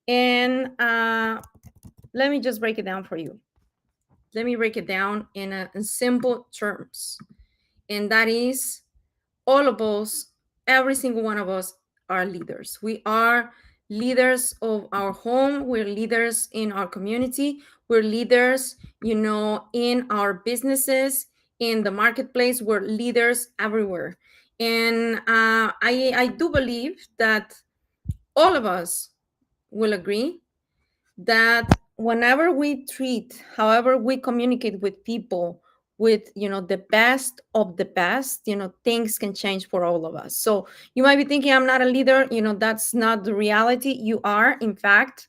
And let me just break it down for you. Let me break it down in simple terms. And that is, all of us, every single one of us, are leaders. We are leaders of our home. We're leaders in our community. We're leaders, in our businesses, in the marketplace. We're leaders everywhere. And I do believe that all of us will agree that whenever we treat, however we communicate with people, with the best of the best, things can change for all of us. So you might be thinking, I'm not a leader. That's not the reality. You are, in fact.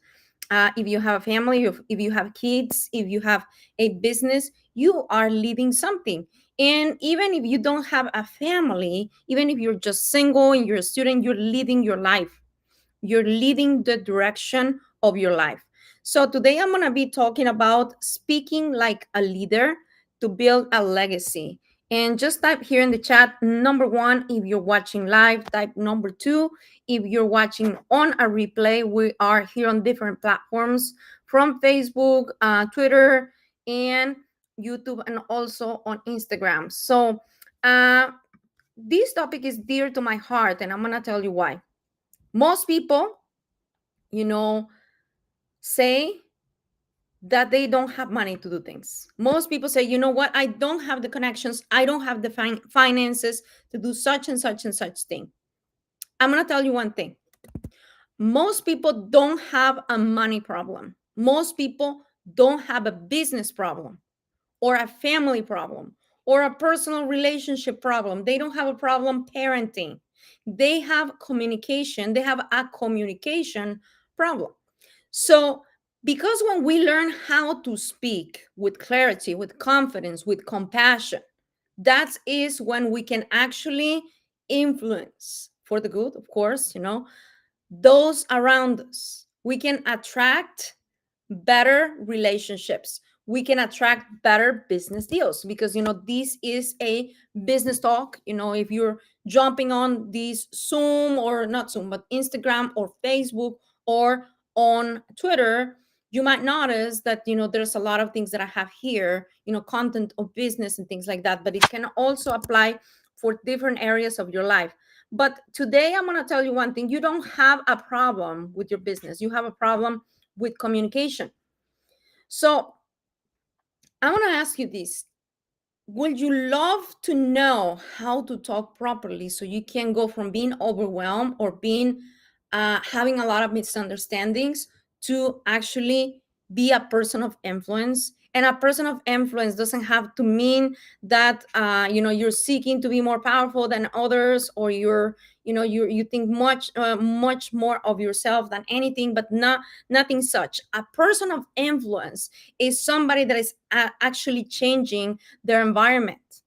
If you have a family, if you have kids, if you have a business, you are leading something. And even if you don't have a family, even if you're just single and you're a student, you're leading your life. You're leading the direction of your life. So today I'm going to be talking about speaking like a leader to build a legacy. And just type here in the chat number one if you're watching live, type number two if you're watching on a replay. We are here on different platforms from Facebook, Twitter, and YouTube, and also on Instagram. So this topic is dear to my heart, and I'm going to tell you why. Most people, you know, say that they don't have money to do things. Most people say, you know what, I don't have the connections, I don't have the finances to do such and such and such thing. I'm going to tell you one thing. Most people don't have a money problem. Most people don't have a business problem or a family problem or a personal relationship problem. They don't have a problem parenting. They have communication. They have a communication problem. So, because when we learn how to speak with clarity, with confidence, with compassion, that is when we can actually influence for the good, of course, those around us. We can attract better relationships. We can attract better business deals because, this is a business talk. If you're jumping on this Zoom, or not Zoom, but Instagram or Facebook or on Twitter, you might notice that, there's a lot of things that I have here, content of business and things like that, but it can also apply for different areas of your life. But today I'm going to tell you one thing. You don't have a problem with your business. You have a problem with communication. So I want to ask you this. Would you love to know how to talk properly so you can go from being overwhelmed or being having a lot of misunderstandings to actually be a person of influence? And a person of influence doesn't have to mean that you're seeking to be more powerful than others, or you think much more of yourself than anything, but nothing such. A person of influence is somebody that is actually changing their environment.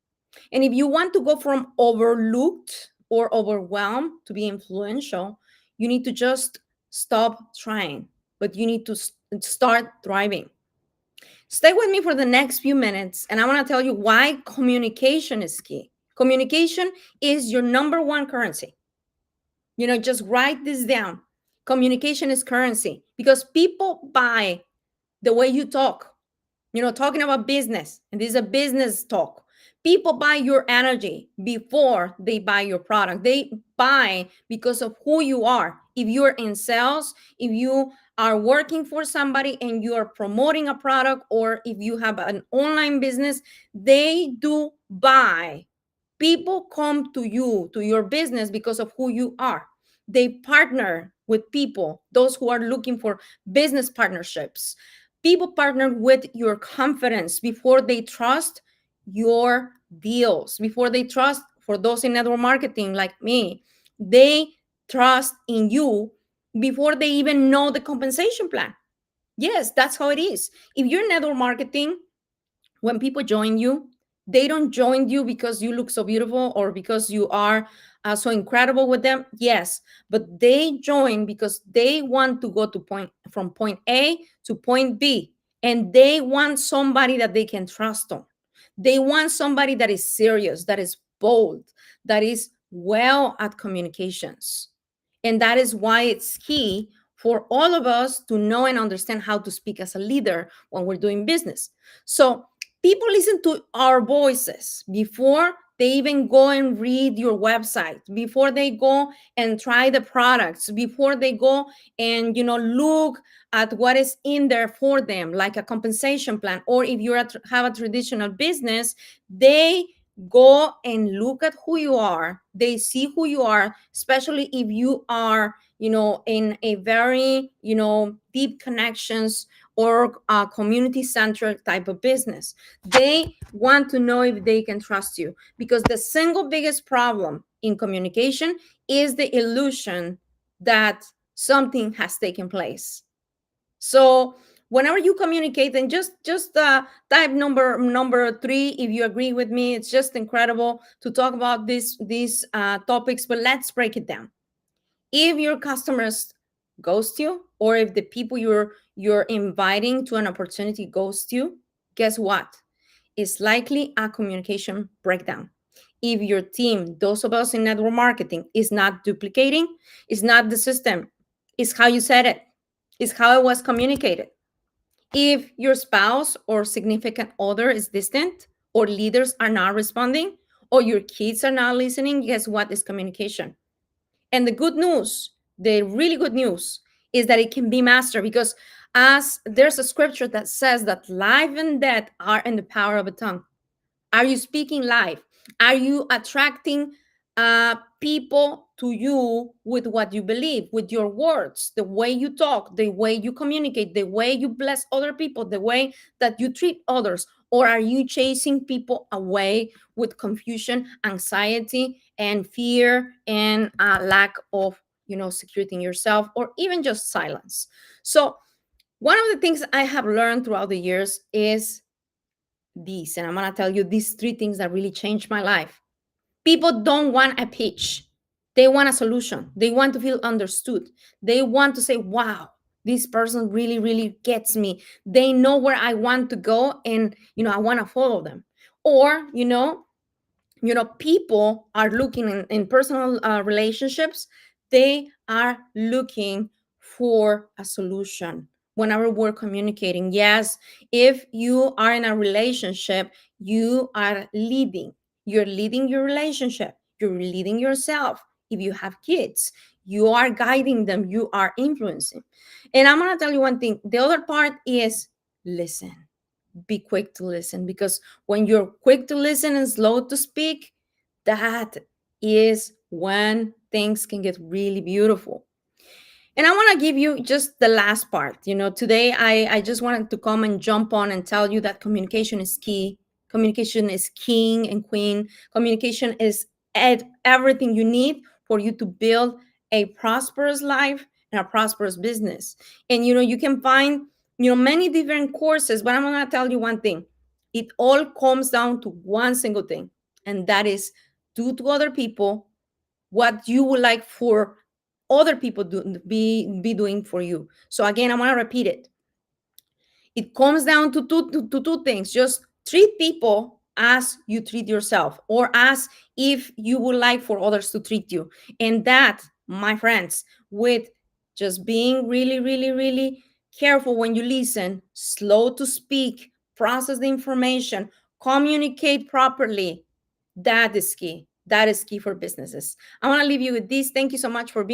And if you want to go from overlooked or overwhelmed to be influential, you need to just stop trying, but you need to start thriving. Stay with me for the next few minutes, and I want to tell you why communication is key. Communication is your number one currency. Just write this down. Communication is currency because people buy the way you talk. Talking about business, and this is a business talk. People buy your energy before they buy your product. They buy because of who you are. If you're in sales, if you are working for somebody and you are promoting a product, or if you have an online business, they do buy. People come to you, to your business, because of who you are. They partner with people, those who are looking for business partnerships. People partner with your confidence before they trust your deals, before they trust. For those in network marketing like me, they trust in you before they even know the compensation plan. Yes, that's how it is. If you're network marketing, when people join you, they don't join you because you look so beautiful or because you are so incredible with them. Yes, but they join because they want to go to from point A to point B, and they want somebody that they can trust on. They want somebody that is serious, that is bold, that is well at communications. And that is why it's key for all of us to know and understand how to speak as a leader when we're doing business. So people listen to our voices before they even go and read your website, before they go and try the products, before they go and look at what is in there for them, like a compensation plan. Or if you have a traditional business, they go and look at who you are. They see who you are, especially if you are in a very deep connections or community centered type of business. They want to know if they can trust you, because the single biggest problem in communication is the illusion that something has taken place. So whenever you communicate, and just type number 3 if you agree with me. It's just incredible to talk about these topics, but let's break it down. If your customers ghost you, or if the people you're inviting to an opportunity ghost you, guess what? It's likely a communication breakdown. If your team, those of us in network marketing, is not duplicating, it's not the system, it's how you said it, it's how it was communicated. If your spouse or significant other is distant, or leaders are not responding, or your kids are not listening, guess what? Is communication. And the good news, the really good news, is that it can be mastered, because as there's a scripture that says that life and death are in the power of a tongue. Are you speaking life? Are you attracting people to you with what you believe, with your words, the way you talk, the way you communicate, the way you bless other people, the way that you treat others? Or are you chasing people away with confusion, anxiety, and fear, and lack of security in yourself, or even just silence? So one of the things I have learned throughout the years is these, and I'm going to tell you these 3 things that really changed my life. People don't want a pitch. They want a solution. They want to feel understood. They want to say, wow, this person really, really gets me. They know where I want to go, and I want to follow them. Or people are looking in personal relationships. They are looking for a solution whenever we're communicating. Yes, if you are in a relationship, you are leading. You're leading your relationship. You're leading yourself. If you have kids, you are guiding them. You are influencing. And I'm going to tell you one thing. The other part is listen. Be quick to listen, because when you're quick to listen and slow to speak, that is when things can get really beautiful. And I want to give you just the last part. Today I just wanted to come and jump on and tell you that communication is key. Communication is king and queen. Communication is everything you need for you to build a prosperous life and a prosperous business. And you can find many different courses, but I'm going to tell you one thing. It all comes down to one single thing, and that is do to other people what you would like for other people be doing for you. So again, I'm going to repeat it. It comes down to two things. Just treat people as you treat yourself, or as if you would like for others to treat you. And that, my friends, with just being really, really, really careful when you listen, slow to speak, process the information, communicate properly, that is key. That is key for businesses. I want to leave you with this. Thank you so much for being